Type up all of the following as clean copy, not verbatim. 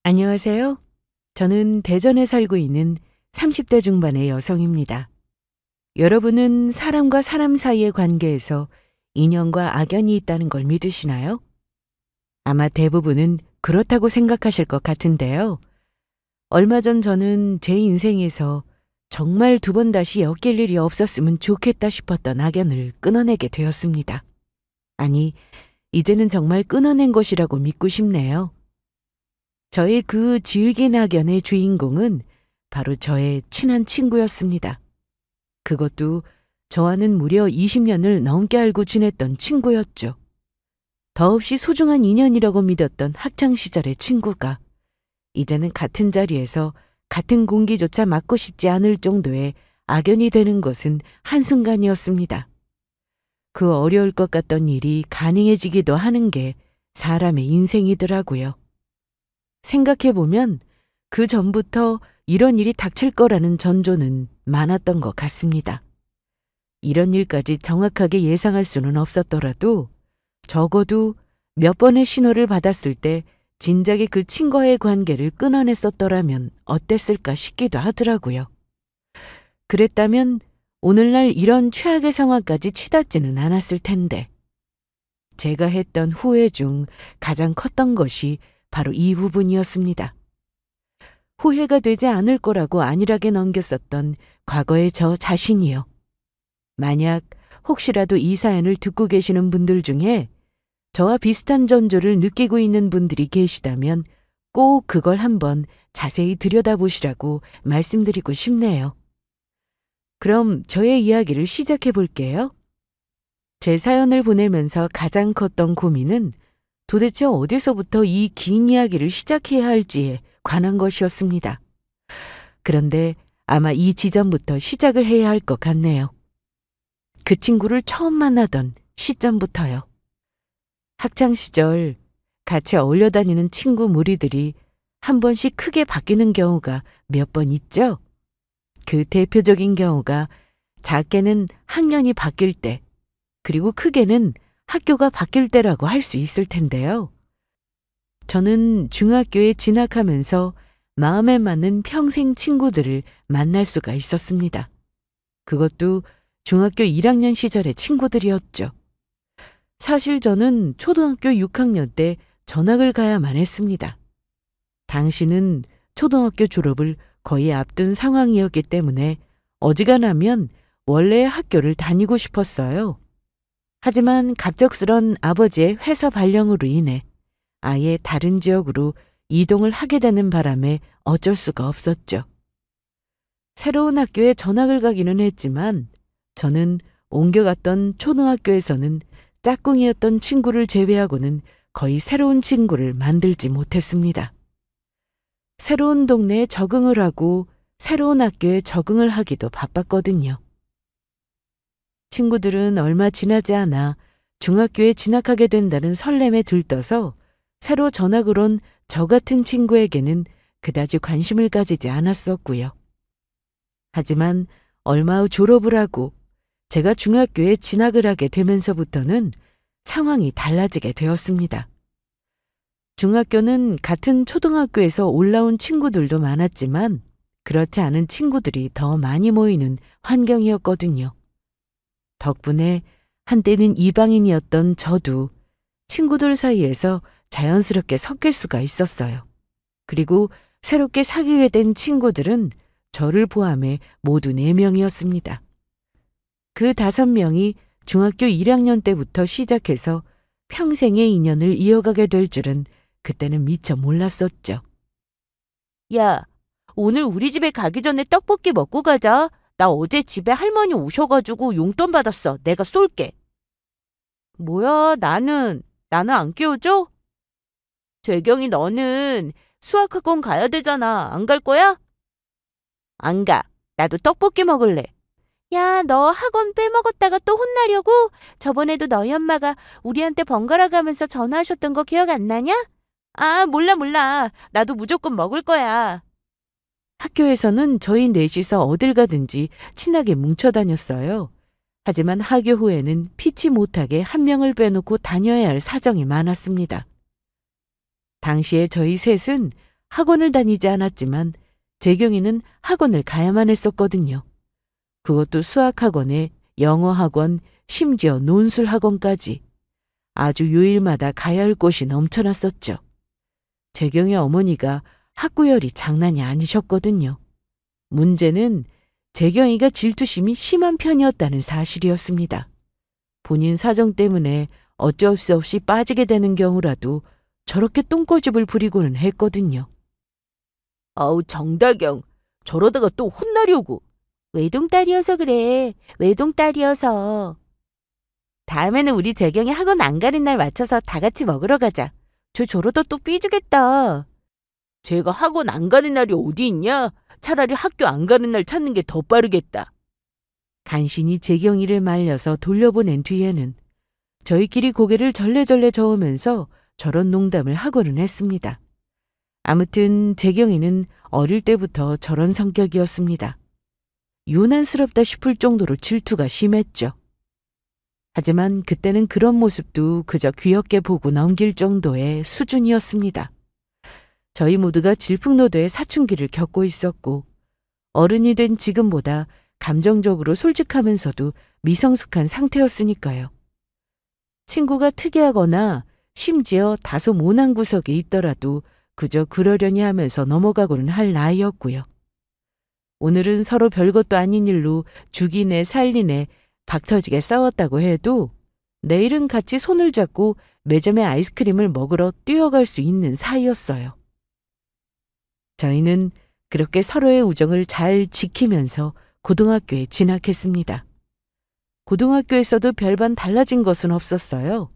안녕하세요. 저는 대전에 살고 있는 30대 중반의 여성입니다. 여러분은 사람과 사람 사이의 관계에서 인연과 악연이 있다는 걸 믿으시나요? 아마 대부분은 그렇다고 생각하실 것 같은데요. 얼마 전 저는 제 인생에서 정말 두 번 다시 엮일 일이 없었으면 좋겠다 싶었던 악연을 끊어내게 되었습니다. 아니, 이제는 정말 끊어낸 것이라고 믿고 싶네요. 저의 그 질긴 악연의 주인공은 바로 저의 친한 친구였습니다. 그것도 저와는 무려 20년을 넘게 알고 지냈던 친구였죠. 더없이 소중한 인연이라고 믿었던 학창시절의 친구가 이제는 같은 자리에서 같은 공기조차 맡고 싶지 않을 정도의 악연이 되는 것은 한순간이었습니다. 그 어려울 것 같던 일이 가능해지기도 하는 게 사람의 인생이더라고요. 생각해보면 그 전부터 이런 일이 닥칠 거라는 전조는 많았던 것 같습니다. 이런 일까지 정확하게 예상할 수는 없었더라도 적어도 몇 번의 신호를 받았을 때 진작에 그 친구와의 관계를 끊어냈었더라면 어땠을까 싶기도 하더라고요. 그랬다면 오늘날 이런 최악의 상황까지 치닫지는 않았을 텐데 제가 했던 후회 중 가장 컸던 것이 바로 이 부분이었습니다. 후회가 되지 않을 거라고 안일하게 넘겼었던 과거의 저 자신이요. 만약 혹시라도 이 사연을 듣고 계시는 분들 중에 저와 비슷한 전조를 느끼고 있는 분들이 계시다면 꼭 그걸 한번 자세히 들여다보시라고 말씀드리고 싶네요. 그럼 저의 이야기를 시작해 볼게요. 제 사연을 보내면서 가장 컸던 고민은 도대체 어디서부터 이 긴 이야기를 시작해야 할지에 관한 것이었습니다. 그런데 아마 이 지점부터 시작을 해야 할 것 같네요. 그 친구를 처음 만나던 시점부터요. 학창시절 같이 어울려 다니는 친구 무리들이 한 번씩 크게 바뀌는 경우가 몇 번 있죠. 그 대표적인 경우가 작게는 학년이 바뀔 때, 그리고 크게는 학교가 바뀔 때라고 할 수 있을 텐데요. 저는 중학교에 진학하면서 마음에 맞는 평생 친구들을 만날 수가 있었습니다. 그것도 중학교 1학년 시절의 친구들이었죠. 사실 저는 초등학교 6학년 때 전학을 가야만 했습니다. 당시는 초등학교 졸업을 거의 앞둔 상황이었기 때문에 어지간하면 원래의 학교를 다니고 싶었어요. 하지만 갑작스런 아버지의 회사 발령으로 인해 아예 다른 지역으로 이동을 하게 되는 바람에 어쩔 수가 없었죠. 새로운 학교에 전학을 가기는 했지만 저는 옮겨갔던 초등학교에서는 짝꿍이었던 친구를 제외하고는 거의 새로운 친구를 만들지 못했습니다. 새로운 동네에 적응을 하고 새로운 학교에 적응을 하기도 바빴거든요. 친구들은 얼마 지나지 않아 중학교에 진학하게 된다는 설렘에 들떠서 새로 전학을 온 저 같은 친구에게는 그다지 관심을 가지지 않았었고요. 하지만 얼마 후 졸업을 하고 제가 중학교에 진학을 하게 되면서부터는 상황이 달라지게 되었습니다. 중학교는 같은 초등학교에서 올라온 친구들도 많았지만 그렇지 않은 친구들이 더 많이 모이는 환경이었거든요. 덕분에 한때는 이방인이었던 저도 친구들 사이에서 자연스럽게 섞일 수가 있었어요. 그리고 새롭게 사귀게 된 친구들은 저를 포함해 모두 4명이었습니다. 그 5명이 중학교 1학년 때부터 시작해서 평생의 인연을 이어가게 될 줄은 그때는 미처 몰랐었죠. 야, 오늘 우리 집에 가기 전에 떡볶이 먹고 가자. 나 어제 집에 할머니 오셔가지고 용돈 받았어. 내가 쏠게. 뭐야, 나는 안 끼워줘? 재경이 너는 수학학원 가야 되잖아. 안 갈 거야? 안 가. 나도 떡볶이 먹을래. 야, 너 학원 빼먹었다가 또 혼나려고? 저번에도 너희 엄마가 우리한테 번갈아 가면서 전화하셨던 거 기억 안 나냐? 아, 몰라. 나도 무조건 먹을 거야. 학교에서는 저희 넷이서 어딜 가든지 친하게 뭉쳐 다녔어요. 하지만 하교 후에는 피치 못하게 한 명을 빼놓고 다녀야 할 사정이 많았습니다. 당시에 저희 셋은 학원을 다니지 않았지만 재경이는 학원을 가야만 했었거든요. 그것도 수학학원에 영어학원, 심지어 논술학원까지. 아주 요일마다 가야 할 곳이 넘쳐났었죠. 재경이 어머니가 학구열이 장난이 아니셨거든요. 문제는 재경이가 질투심이 심한 편이었다는 사실이었습니다. 본인 사정 때문에 어쩔 수 없이 빠지게 되는 경우라도 저렇게 똥꼬집을 부리고는 했거든요. 아우 정다경, 저러다가 또 혼나려고. 외동딸이어서 그래. 외동딸이어서. 다음에는 우리 재경이 학원 안 가는 날 맞춰서 다 같이 먹으러 가자. 저 저러다 또 삐지겠다. 제가 학원 안 가는 날이 어디 있냐? 차라리 학교 안 가는 날 찾는 게 더 빠르겠다. 간신히 재경이를 말려서 돌려보낸 뒤에는 저희끼리 고개를 절레절레 저으면서 저런 농담을 하고는 했습니다. 아무튼 재경이는 어릴 때부터 저런 성격이었습니다. 유난스럽다 싶을 정도로 질투가 심했죠. 하지만 그때는 그런 모습도 그저 귀엽게 보고 넘길 정도의 수준이었습니다. 저희 모두가 질풍노도의 사춘기를 겪고 있었고 어른이 된 지금보다 감정적으로 솔직하면서도 미성숙한 상태였으니까요. 친구가 특이하거나 심지어 다소 모난 구석이 있더라도 그저 그러려니 하면서 넘어가고는 할 나이였고요. 오늘은 서로 별것도 아닌 일로 죽이네 살리네 박터지게 싸웠다고 해도 내일은 같이 손을 잡고 매점에 아이스크림을 먹으러 뛰어갈 수 있는 사이였어요. 저희는 그렇게 서로의 우정을 잘 지키면서 고등학교에 진학했습니다. 고등학교에서도 별반 달라진 것은 없었어요.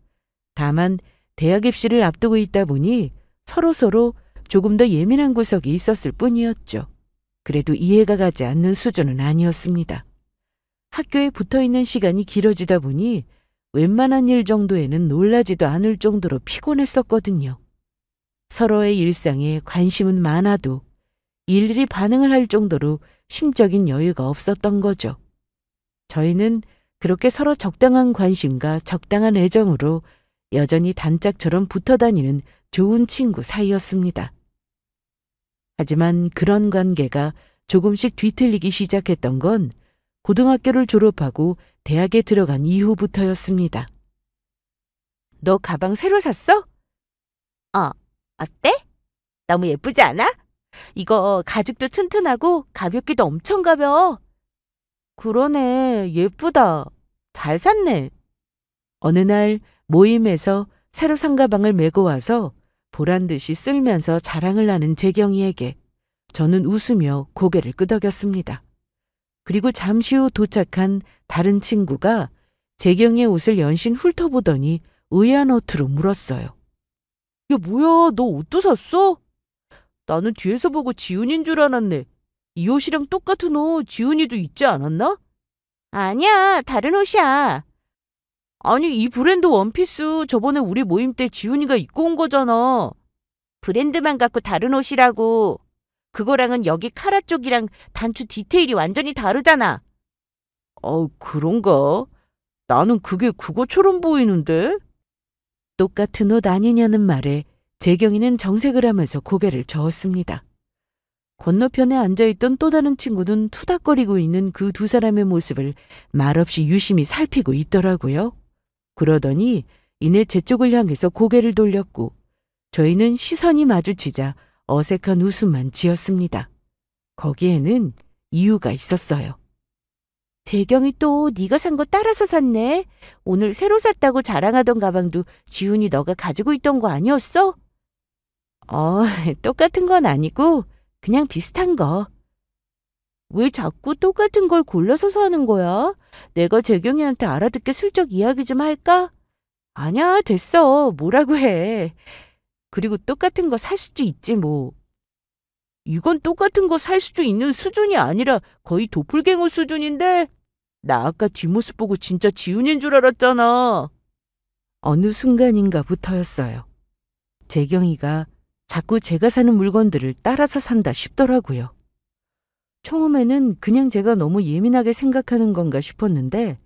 다만 대학 입시를 앞두고 있다 보니 서로서로 조금 더 예민한 구석이 있었을 뿐이었죠. 그래도 이해가 가지 않는 수준은 아니었습니다. 학교에 붙어있는 시간이 길어지다 보니 웬만한 일 정도에는 놀라지도 않을 정도로 피곤했었거든요. 서로의 일상에 관심은 많아도 일일이 반응을 할 정도로 심적인 여유가 없었던 거죠. 저희는 그렇게 서로 적당한 관심과 적당한 애정으로 여전히 단짝처럼 붙어 다니는 좋은 친구 사이였습니다. 하지만 그런 관계가 조금씩 뒤틀리기 시작했던 건 고등학교를 졸업하고 대학에 들어간 이후부터였습니다. 너 가방 새로 샀어? 어때? 너무 예쁘지 않아? 이거 가죽도 튼튼하고 가볍기도 엄청 가벼워. 그러네, 예쁘다. 잘 샀네. 어느 날 모임에서 새로 산 가방을 메고 와서 보란 듯이 쓸면서 자랑을 하는 재경이에게 저는 웃으며 고개를 끄덕였습니다. 그리고 잠시 후 도착한 다른 친구가 재경이의 옷을 연신 훑어보더니 의아한 어투로 물었어요. 야, 뭐야, 너 옷도 샀어? 나는 뒤에서 보고 지훈인 줄 알았네. 이 옷이랑 똑같은 옷 지훈이도 있지 않았나? 아니야, 다른 옷이야. 아니, 이 브랜드 원피스 저번에 우리 모임 때 지훈이가 입고 온 거잖아. 브랜드만 갖고 다른 옷이라고. 그거랑은 여기 카라 쪽이랑 단추 디테일이 완전히 다르잖아. 그런가? 나는 그게 그거처럼 보이는데? 똑같은 옷 아니냐는 말에 재경이는 정색을 하면서 고개를 저었습니다. 건너편에 앉아있던 또 다른 친구는 투닥거리고 있는 그 두 사람의 모습을 말없이 유심히 살피고 있더라고요. 그러더니 이내 제 쪽을 향해서 고개를 돌렸고 저희는 시선이 마주치자 어색한 웃음만 지었습니다. 거기에는 이유가 있었어요. 재경이 또 네가 산 거 따라서 샀네. 오늘 새로 샀다고 자랑하던 가방도 지훈이 너가 가지고 있던 거 아니었어? 똑같은 건 아니고 그냥 비슷한 거. 왜 자꾸 똑같은 걸 골라서 사는 거야? 내가 재경이한테 알아듣게 슬쩍 이야기 좀 할까? 아니야, 됐어. 뭐라고 해. 그리고 똑같은 거 살 수도 있지 뭐. 이건 똑같은 거 살 수도 있는 수준이 아니라 거의 도플갱어 수준인데? 나 아까 뒷모습 보고 진짜 지훈인 줄 알았잖아. 어느 순간인가부터였어요. 재경이가 자꾸 제가 사는 물건들을 따라서 산다 싶더라고요. 처음에는 그냥 제가 너무 예민하게 생각하는 건가 싶었는데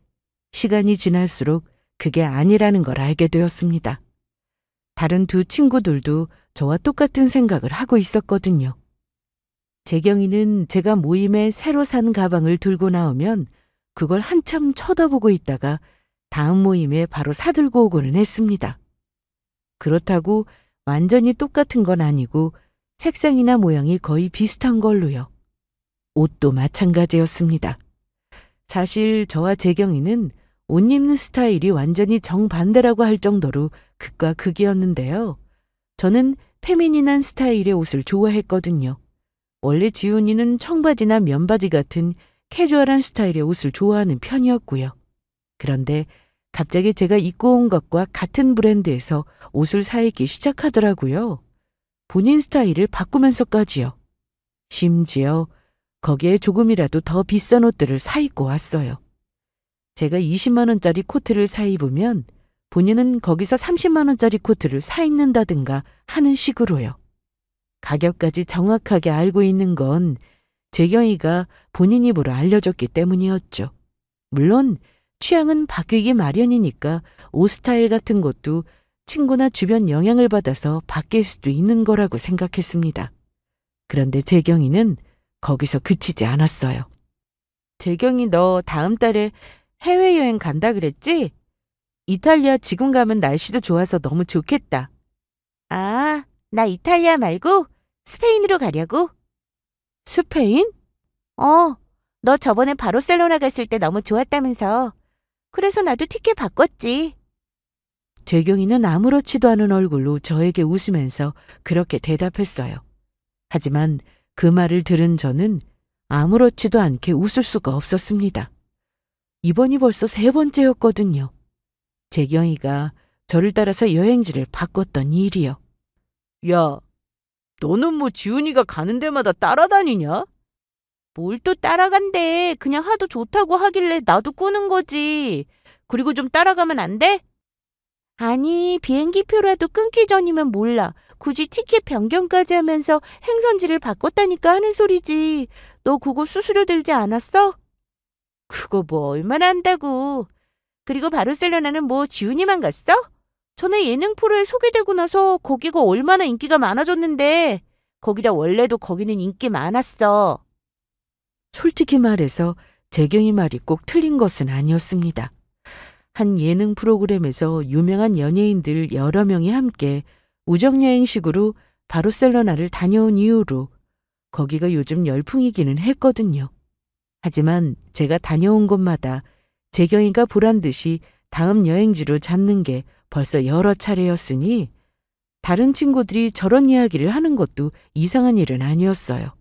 시간이 지날수록 그게 아니라는 걸 알게 되었습니다. 다른 두 친구들도 저와 똑같은 생각을 하고 있었거든요. 재경이는 제가 모임에 새로 산 가방을 들고 나오면 그걸 한참 쳐다보고 있다가 다음 모임에 바로 사들고 오고는 했습니다. 그렇다고 완전히 똑같은 건 아니고 색상이나 모양이 거의 비슷한 걸로요. 옷도 마찬가지였습니다. 사실 저와 재경이는 옷 입는 스타일이 완전히 정반대라고 할 정도로 극과 극이었는데요. 저는 페미닌한 스타일의 옷을 좋아했거든요. 원래 지훈이는 청바지나 면바지 같은 캐주얼한 스타일의 옷을 좋아하는 편이었고요. 그런데 갑자기 제가 입고 온 것과 같은 브랜드에서 옷을 사 입기 시작하더라고요. 본인 스타일을 바꾸면서까지요. 심지어 거기에 조금이라도 더 비싼 옷들을 사 입고 왔어요. 제가 20만 원짜리 코트를 사 입으면 본인은 거기서 30만 원짜리 코트를 사 입는다든가 하는 식으로요. 가격까지 정확하게 알고 있는 건 재경이가 본인 입으로 알려줬기 때문이었죠. 물론 취향은 바뀌기 마련이니까 옷 스타일 같은 것도 친구나 주변 영향을 받아서 바뀔 수도 있는 거라고 생각했습니다. 그런데 재경이는 거기서 그치지 않았어요. 재경이 너 다음 달에 해외여행 간다 그랬지? 이탈리아 지금 가면 날씨도 좋아서 너무 좋겠다. 아, 나 이탈리아 말고 스페인으로 가려고. 스페인? 너 저번에 바르셀로나 갔을 때 너무 좋았다면서. 그래서 나도 티켓 바꿨지. 재경이는 아무렇지도 않은 얼굴로 저에게 웃으면서 그렇게 대답했어요. 하지만 그 말을 들은 저는 아무렇지도 않게 웃을 수가 없었습니다. 이번이 벌써 3번째였거든요. 재경이가 저를 따라서 여행지를 바꿨던 일이요. 야, 너는 뭐 지훈이가 가는 데마다 따라다니냐? 뭘 또 따라간대. 그냥 하도 좋다고 하길래 나도 꾸는 거지. 그리고 좀 따라가면 안 돼? 아니, 비행기표라도 끊기 전이면 몰라. 굳이 티켓 변경까지 하면서 행선지를 바꿨다니까 하는 소리지. 너 그거 수수료 들지 않았어? 그거 뭐 얼마나 한다고. 그리고 바르셀로나는 뭐 지훈이만 갔어? 전에 예능 프로에 소개되고 나서 거기가 얼마나 인기가 많아졌는데. 거기다 원래도 거기는 인기 많았어. 솔직히 말해서 재경이 말이 꼭 틀린 것은 아니었습니다. 한 예능 프로그램에서 유명한 연예인들 여러 명이 함께 우정여행식으로 바르셀로나를 다녀온 이후로 거기가 요즘 열풍이기는 했거든요. 하지만 제가 다녀온 곳마다 재경이가 보란 듯이 다음 여행지로 잡는 게 벌써 여러 차례였으니 다른 친구들이 저런 이야기를 하는 것도 이상한 일은 아니었어요.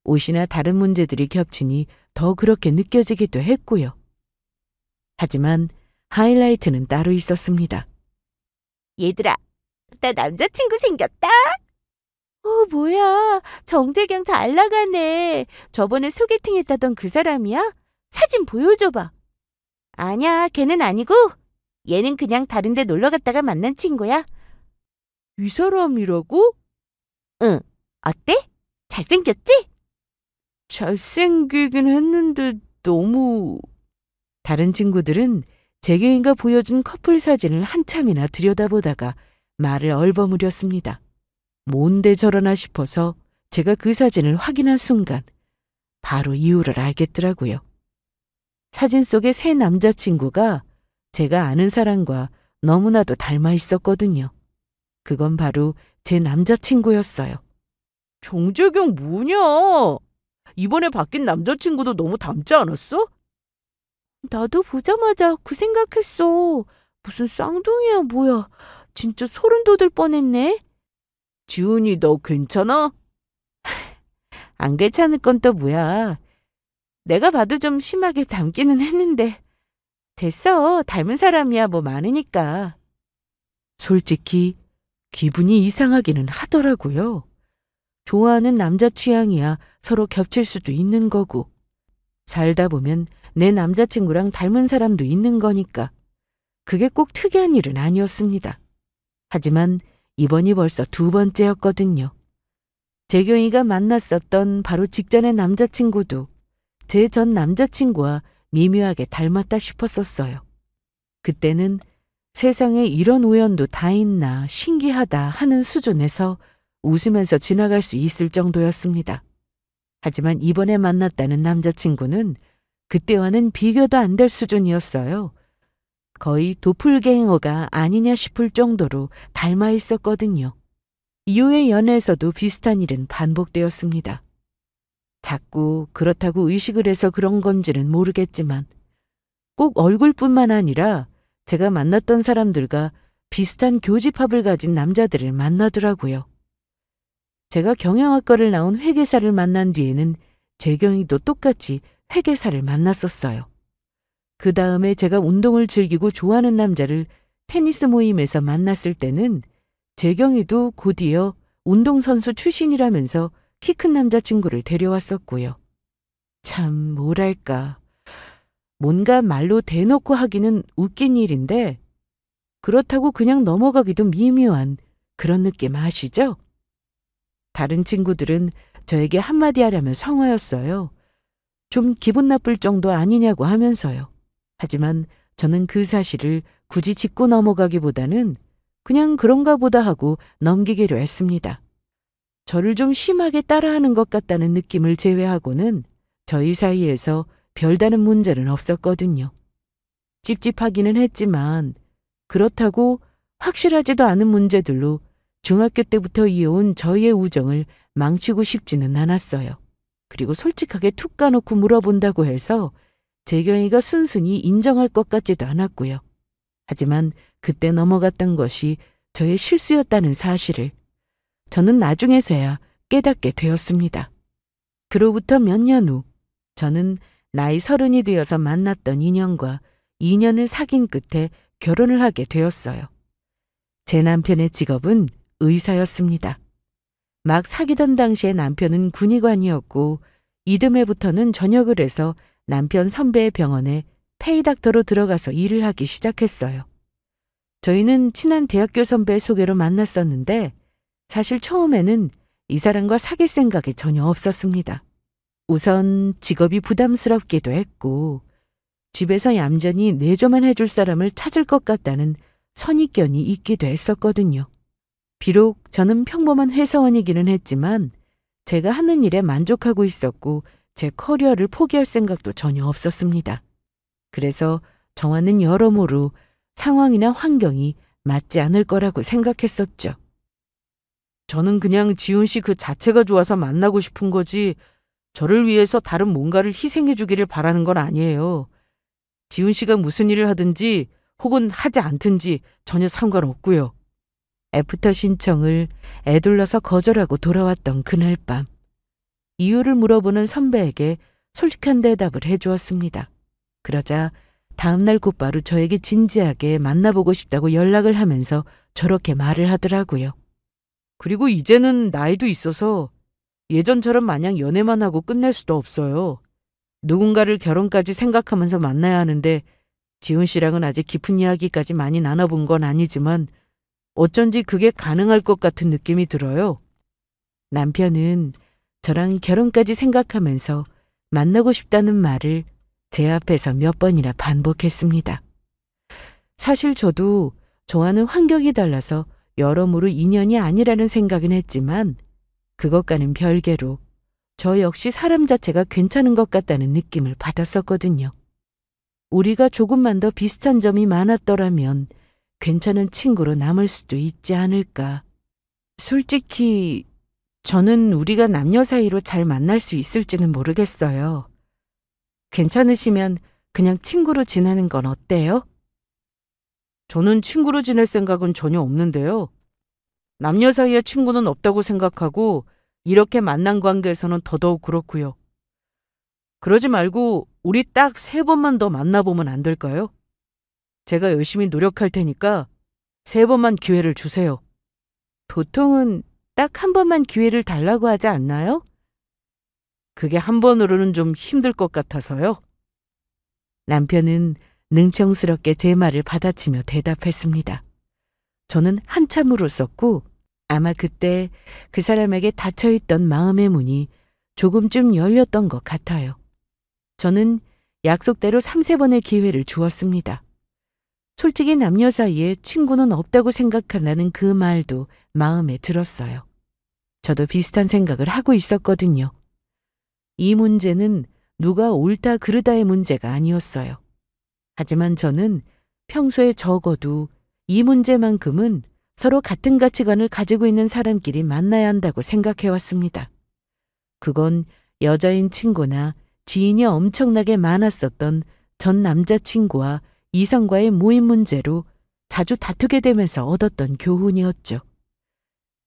옷이나 다른 문제들이 겹치니 더 그렇게 느껴지기도 했고요. 하지만 하이라이트는 따로 있었습니다. 얘들아, 나 남자친구 생겼다. 뭐야. 정재경 잘 나가네. 저번에 소개팅 했다던 그 사람이야? 사진 보여줘봐. 아니야, 걔는 아니고 얘는 그냥 다른 데 놀러 갔다가 만난 친구야. 이 사람이라고? 응. 어때? 잘생겼지? 잘생기긴 했는데 너무... 다른 친구들은 재경이가 보여준 커플 사진을 한참이나 들여다보다가 말을 얼버무렸습니다. 뭔데 저러나 싶어서 제가 그 사진을 확인한 순간 바로 이유를 알겠더라고요. 사진 속의 새 남자친구가 제가 아는 사람과 너무나도 닮아 있었거든요. 그건 바로 제 남자친구였어요. 정재경 뭐냐? 이번에 바뀐 남자친구도 너무 닮지 않았어? 나도 보자마자 그 생각했어. 무슨 쌍둥이야 뭐야. 진짜 소름 돋을 뻔했네. 지훈이 너 괜찮아? 안 괜찮을 건 또 뭐야. 내가 봐도 좀 심하게 닮기는 했는데. 됐어. 닮은 사람이야 뭐 많으니까. 솔직히 기분이 이상하기는 하더라고요. 좋아하는 남자 취향이야 서로 겹칠 수도 있는 거고. 살다 보면 내 남자친구랑 닮은 사람도 있는 거니까. 그게 꼭 특이한 일은 아니었습니다. 하지만 이번이 벌써 2번째였거든요. 재경이가 만났었던 바로 직전의 남자친구도 제 전 남자친구와 미묘하게 닮았다 싶었었어요. 그때는 세상에 이런 우연도 다 있나 신기하다 하는 수준에서 웃으면서 지나갈 수 있을 정도였습니다. 하지만 이번에 만났다는 남자친구는 그때와는 비교도 안 될 수준이었어요. 거의 도플갱어가 아니냐 싶을 정도로 닮아 있었거든요. 이후의 연애에서도 비슷한 일은 반복되었습니다. 자꾸 그렇다고 의식을 해서 그런 건지는 모르겠지만 꼭 얼굴뿐만 아니라 제가 만났던 사람들과 비슷한 교집합을 가진 남자들을 만나더라고요. 제가 경영학과를 나온 회계사를 만난 뒤에는 재경이도 똑같이 회계사를 만났었어요. 그 다음에 제가 운동을 즐기고 좋아하는 남자를 테니스 모임에서 만났을 때는 재경이도 곧이어 운동선수 출신이라면서 키 큰 남자친구를 데려왔었고요. 참 뭐랄까, 뭔가 말로 대놓고 하기는 웃긴 일인데 그렇다고 그냥 넘어가기도 미묘한 그런 느낌 아시죠? 다른 친구들은 저에게 한마디 하려면 성화였어요. 좀 기분 나쁠 정도 아니냐고 하면서요. 하지만 저는 그 사실을 굳이 짚고 넘어가기보다는 그냥 그런가 보다 하고 넘기기로 했습니다. 저를 좀 심하게 따라하는 것 같다는 느낌을 제외하고는 저희 사이에서 별다른 문제는 없었거든요. 찝찝하기는 했지만 그렇다고 확실하지도 않은 문제들로 중학교 때부터 이어온 저희의 우정을 망치고 싶지는 않았어요. 그리고 솔직하게 툭 까놓고 물어본다고 해서 재경이가 순순히 인정할 것 같지도 않았고요. 하지만 그때 넘어갔던 것이 저의 실수였다는 사실을 저는 나중에서야 깨닫게 되었습니다. 그로부터 몇 년 후 저는 나이 30이 되어서 만났던 인연과 2년을 사귄 끝에 결혼을 하게 되었어요. 제 남편의 직업은 의사였습니다. 막 사귀던 당시에 남편은 군의관이었고 이듬해부터는 전역을 해서 남편 선배의 병원에 페이닥터로 들어가서 일을 하기 시작했어요. 저희는 친한 대학교 선배의 소개로 만났었는데 사실 처음에는 이 사람과 사귈 생각이 전혀 없었습니다. 우선 직업이 부담스럽기도 했고 집에서 얌전히 내조만 해줄 사람을 찾을 것 같다는 선입견이 있기도 했었거든요. 비록 저는 평범한 회사원이기는 했지만 제가 하는 일에 만족하고 있었고 제 커리어를 포기할 생각도 전혀 없었습니다. 그래서 저와는 여러모로 상황이나 환경이 맞지 않을 거라고 생각했었죠. 저는 그냥 지훈 씨 그 자체가 좋아서 만나고 싶은 거지 저를 위해서 다른 뭔가를 희생해 주기를 바라는 건 아니에요. 지훈 씨가 무슨 일을 하든지 혹은 하지 않든지 전혀 상관없고요. 애프터 신청을 애둘러서 거절하고 돌아왔던 그날 밤 이유를 물어보는 선배에게 솔직한 대답을 해주었습니다. 그러자 다음날 곧바로 저에게 진지하게 만나보고 싶다고 연락을 하면서 저렇게 말을 하더라고요. 그리고 이제는 나이도 있어서 예전처럼 마냥 연애만 하고 끝낼 수도 없어요. 누군가를 결혼까지 생각하면서 만나야 하는데 지훈 씨랑은 아직 깊은 이야기까지 많이 나눠본 건 아니지만 어쩐지 그게 가능할 것 같은 느낌이 들어요. 남편은 저랑 결혼까지 생각하면서 만나고 싶다는 말을 제 앞에서 몇 번이나 반복했습니다. 사실 저도 저와는 환경이 달라서 여러모로 인연이 아니라는 생각은 했지만 그것과는 별개로 저 역시 사람 자체가 괜찮은 것 같다는 느낌을 받았었거든요. 우리가 조금만 더 비슷한 점이 많았더라면 괜찮은 친구로 남을 수도 있지 않을까. 솔직히 저는 우리가 남녀 사이로 잘 만날 수 있을지는 모르겠어요. 괜찮으시면 그냥 친구로 지내는 건 어때요? 저는 친구로 지낼 생각은 전혀 없는데요. 남녀 사이에 친구는 없다고 생각하고 이렇게 만난 관계에서는 더더욱 그렇고요. 그러지 말고 우리 딱 3번만 더 만나보면 안 될까요? 제가 열심히 노력할 테니까 3번만 기회를 주세요. 보통은 딱 1번만 기회를 달라고 하지 않나요? 그게 1번으로는 좀 힘들 것 같아서요. 남편은 능청스럽게 제 말을 받아치며 대답했습니다. 저는 한참 울었었고 아마 그때 그 사람에게 닫혀있던 마음의 문이 조금쯤 열렸던 것 같아요. 저는 약속대로 3-4번의 기회를 주었습니다. 솔직히 남녀 사이에 친구는 없다고 생각한다는 그 말도 마음에 들었어요. 저도 비슷한 생각을 하고 있었거든요. 이 문제는 누가 옳다 그르다의 문제가 아니었어요. 하지만 저는 평소에 적어도 이 문제만큼은 서로 같은 가치관을 가지고 있는 사람끼리 만나야 한다고 생각해 왔습니다. 그건 여자인 친구나 지인이 엄청나게 많았었던 전 남자친구와 이성과의 모임 문제로 자주 다투게 되면서 얻었던 교훈이었죠.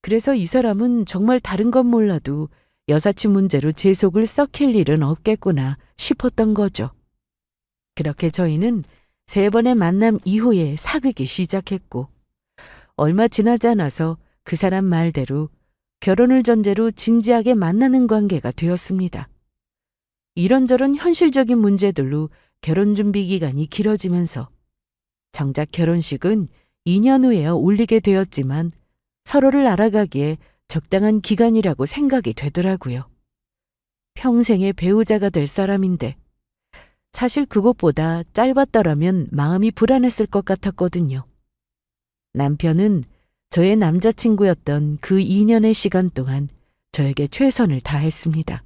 그래서 이 사람은 정말 다른 건 몰라도 여사친 문제로 제 속을 썩힐 일은 없겠구나 싶었던 거죠. 그렇게 저희는 3번의 만남 이후에 사귀기 시작했고 얼마 지나지 않아서 그 사람 말대로 결혼을 전제로 진지하게 만나는 관계가 되었습니다. 이런저런 현실적인 문제들로 결혼 준비 기간이 길어지면서 정작 결혼식은 2년 후에 올리게 되었지만 서로를 알아가기에 적당한 기간이라고 생각이 되더라고요. 평생의 배우자가 될 사람인데 사실 그것보다 짧았더라면 마음이 불안했을 것 같았거든요. 남편은 저의 남자친구였던 그 2년의 시간 동안 저에게 최선을 다했습니다.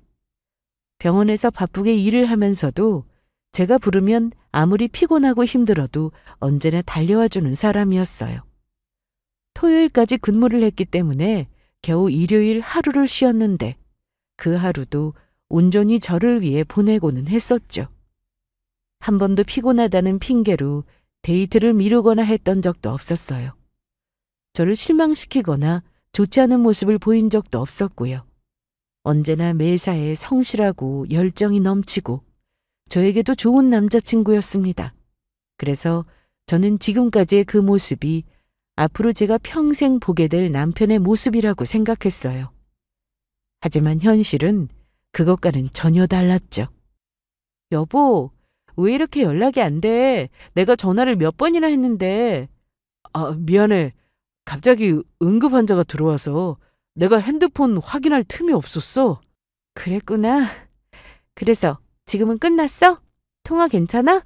병원에서 바쁘게 일을 하면서도 제가 부르면 아무리 피곤하고 힘들어도 언제나 달려와주는 사람이었어요. 토요일까지 근무를 했기 때문에 겨우 일요일 하루를 쉬었는데 그 하루도 온전히 저를 위해 보내고는 했었죠. 한 번도 피곤하다는 핑계로 데이트를 미루거나 했던 적도 없었어요. 저를 실망시키거나 좋지 않은 모습을 보인 적도 없었고요. 언제나 매사에 성실하고 열정이 넘치고 저에게도 좋은 남자친구였습니다. 그래서 저는 지금까지의 그 모습이 앞으로 제가 평생 보게 될 남편의 모습이라고 생각했어요. 하지만 현실은 그것과는 전혀 달랐죠. 여보, 왜 이렇게 연락이 안 돼? 내가 전화를 몇 번이나 했는데. 미안해. 갑자기 응급 환자가 들어와서 내가 핸드폰 확인할 틈이 없었어. 그랬구나. 그래서 지금은 끝났어? 통화 괜찮아?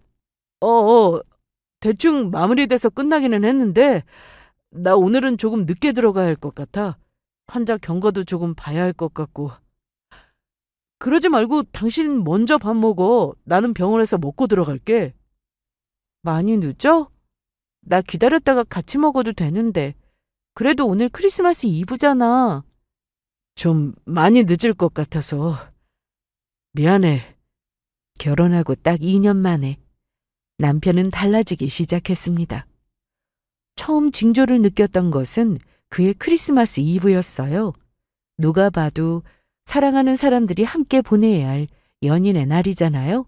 대충 마무리돼서 끝나기는 했는데 나 오늘은 조금 늦게 들어가야 할 것 같아. 환자 경과도 조금 봐야 할 것 같고. 그러지 말고 당신 먼저 밥 먹어. 나는 병원에서 먹고 들어갈게. 많이 늦어? 나 기다렸다가 같이 먹어도 되는데. 그래도 오늘 크리스마스 이브잖아. 좀 많이 늦을 것 같아서. 미안해. 결혼하고 딱 2년 만에 남편은 달라지기 시작했습니다. 처음 징조를 느꼈던 것은 그의 크리스마스 이브였어요. 누가 봐도 사랑하는 사람들이 함께 보내야 할 연인의 날이잖아요.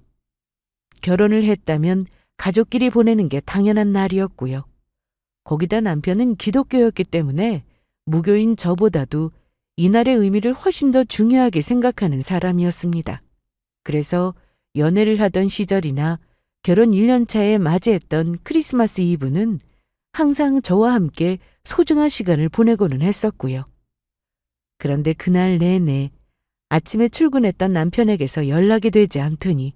결혼을 했다면 가족끼리 보내는 게 당연한 날이었고요. 거기다 남편은 기독교였기 때문에 무교인 저보다도 이날의 의미를 훨씬 더 중요하게 생각하는 사람이었습니다. 그래서 연애를 하던 시절이나 결혼 1년 차에 맞이했던 크리스마스 이브는 항상 저와 함께 소중한 시간을 보내고는 했었고요. 그런데 그날 내내 아침에 출근했던 남편에게서 연락이 되지 않더니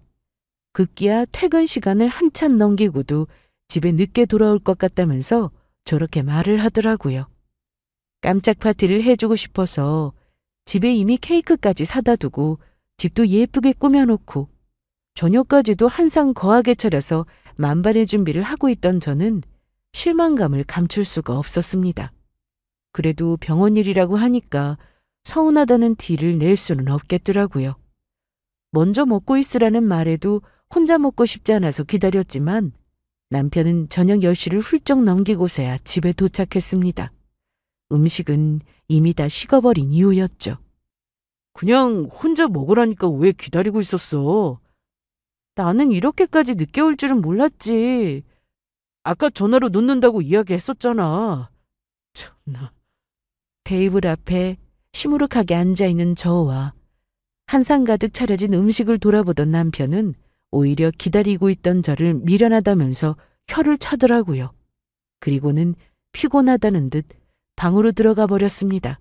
급기야 퇴근 시간을 한참 넘기고도 집에 늦게 돌아올 것 같다면서 저렇게 말을 하더라고요. 깜짝 파티를 해주고 싶어서 집에 이미 케이크까지 사다 두고 집도 예쁘게 꾸며놓고 저녁까지도 한상 거하게 차려서 만반의 준비를 하고 있던 저는 실망감을 감출 수가 없었습니다. 그래도 병원 일이라고 하니까 서운하다는 티를 낼 수는 없겠더라고요. 먼저 먹고 있으라는 말에도 혼자 먹고 싶지 않아서 기다렸지만 남편은 저녁 10시를 훌쩍 넘기고서야 집에 도착했습니다. 음식은 이미 다 식어버린 이유였죠. 그냥 혼자 먹으라니까 왜 기다리고 있었어? 나는 이렇게까지 늦게 올 줄은 몰랐지. 아까 전화로 늦는다고 이야기했었잖아. 참나. 테이블 앞에 시무룩하게 앉아있는 저와 한상 가득 차려진 음식을 돌아보던 남편은 오히려 기다리고 있던 저를 미련하다면서 혀를 차더라고요. 그리고는 피곤하다는 듯 방으로 들어가 버렸습니다.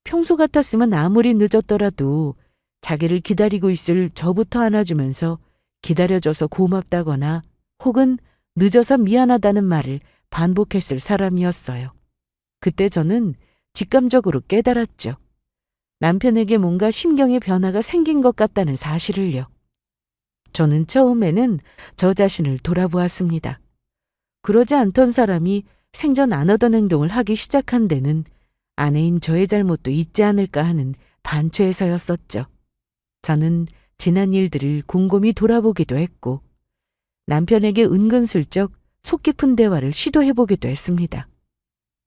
평소 같았으면 아무리 늦었더라도 자기를 기다리고 있을 저부터 안아주면서 기다려줘서 고맙다거나 혹은 늦어서 미안하다는 말을 반복했을 사람이었어요. 그때 저는 직감적으로 깨달았죠. 남편에게 뭔가 심경의 변화가 생긴 것 같다는 사실을요. 저는 처음에는 저 자신을 돌아보았습니다. 그러지 않던 사람이 생전 안 하던 행동을 하기 시작한 데는 아내인 저의 잘못도 있지 않을까 하는 반초에서였었죠. 저는 지난 일들을 곰곰이 돌아보기도 했고 남편에게 은근슬쩍 속 깊은 대화를 시도해보기도 했습니다.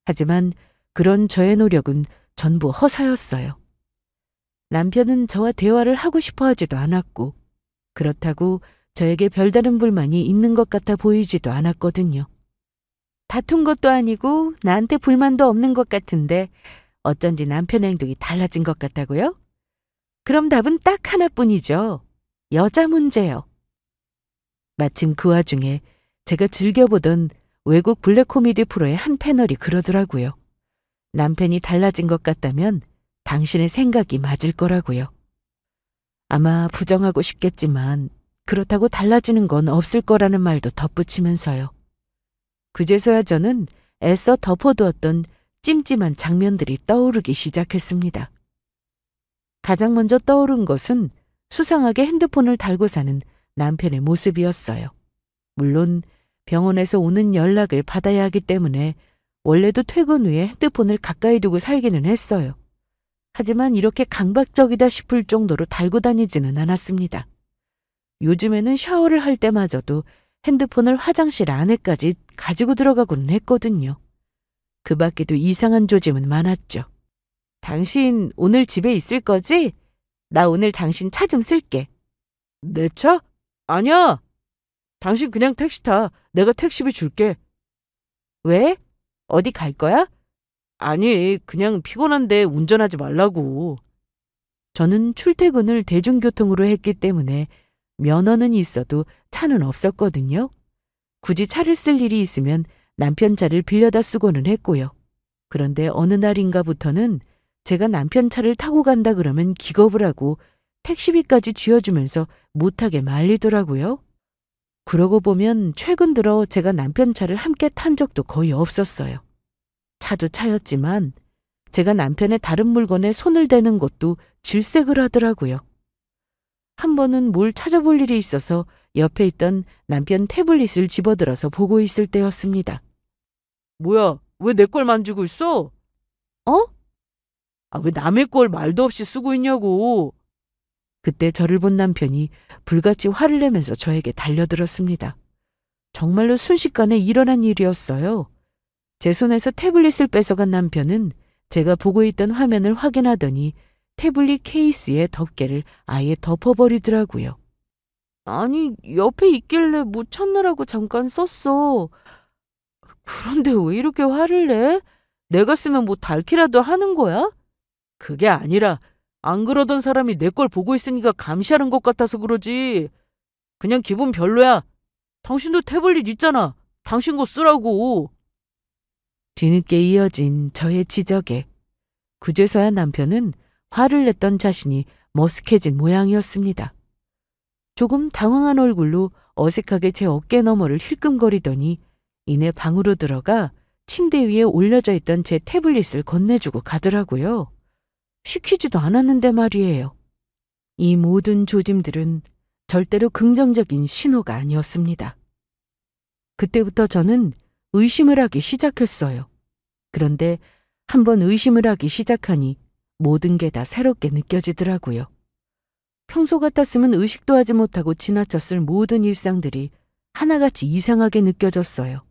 하지만 그런 저의 노력은 전부 허사였어요. 남편은 저와 대화를 하고 싶어 하지도 않았고 그렇다고 저에게 별다른 불만이 있는 것 같아 보이지도 않았거든요. 다툰 것도 아니고 나한테 불만도 없는 것 같은데 어쩐지 남편의 행동이 달라진 것 같다고요? 그럼 답은 딱 하나뿐이죠. 여자 문제요. 마침 그 와중에 제가 즐겨보던 외국 블랙 코미디 프로의 한 패널이 그러더라고요. 남편이 달라진 것 같다면 당신의 생각이 맞을 거라고요. 아마 부정하고 싶겠지만 그렇다고 달라지는 건 없을 거라는 말도 덧붙이면서요. 그제서야 저는 애써 덮어두었던 찜찜한 장면들이 떠오르기 시작했습니다. 가장 먼저 떠오른 것은 수상하게 핸드폰을 달고 사는 남편의 모습이었어요. 물론 병원에서 오는 연락을 받아야 하기 때문에 원래도 퇴근 후에 핸드폰을 가까이 두고 살기는 했어요. 하지만 이렇게 강박적이다 싶을 정도로 달고 다니지는 않았습니다. 요즘에는 샤워를 할 때마저도 핸드폰을 화장실 안에까지 가지고 들어가고는 했거든요. 그 밖에도 이상한 조짐은 많았죠. 당신 오늘 집에 있을 거지? 나 오늘 당신 차 좀 쓸게. 내 차? 아니야. 당신 그냥 택시 타. 내가 택시비 줄게. 왜? 어디 갈 거야? 아니, 그냥 피곤한데 운전하지 말라고. 저는 출퇴근을 대중교통으로 했기 때문에 면허는 있어도 차는 없었거든요. 굳이 차를 쓸 일이 있으면 남편 차를 빌려다 쓰고는 했고요. 그런데 어느 날인가부터는 제가 남편 차를 타고 간다 그러면 기겁을 하고 택시비까지 쥐어주면서 못하게 말리더라고요. 그러고 보면 최근 들어 제가 남편 차를 함께 탄 적도 거의 없었어요. 차도 차였지만 제가 남편의 다른 물건에 손을 대는 것도 질색을 하더라고요. 한 번은 뭘 찾아볼 일이 있어서 옆에 있던 남편 태블릿을 집어들어서 보고 있을 때였습니다. 뭐야, 왜 내 걸 만지고 있어? 어? 왜 남의 걸 말도 없이 쓰고 있냐고. 그때 저를 본 남편이 불같이 화를 내면서 저에게 달려들었습니다. 정말로 순식간에 일어난 일이었어요. 제 손에서 태블릿을 뺏어간 남편은 제가 보고 있던 화면을 확인하더니 태블릿 케이스의 덮개를 아예 덮어버리더라고요. 아니, 옆에 있길래 못 찾느라고 잠깐 썼어. 그런데 왜 이렇게 화를 내? 내가 쓰면 뭐 닳기라도 하는 거야? 그게 아니라 안 그러던 사람이 내 걸 보고 있으니까 감시하는 것 같아서 그러지. 그냥 기분 별로야. 당신도 태블릿 있잖아. 당신 거 쓰라고. 뒤늦게 이어진 저의 지적에 그제서야 남편은 화를 냈던 자신이 머쓱해진 모양이었습니다. 조금 당황한 얼굴로 어색하게 제 어깨 너머를 힐끔거리더니 이내 방으로 들어가 침대 위에 올려져 있던 제 태블릿을 건네주고 가더라고요. 시키지도 않았는데 말이에요. 이 모든 조짐들은 절대로 긍정적인 신호가 아니었습니다. 그때부터 저는 의심을 하기 시작했어요. 그런데 한번 의심을 하기 시작하니 모든 게 다 새롭게 느껴지더라고요. 평소 같았으면 의식도 하지 못하고 지나쳤을 모든 일상들이 하나같이 이상하게 느껴졌어요.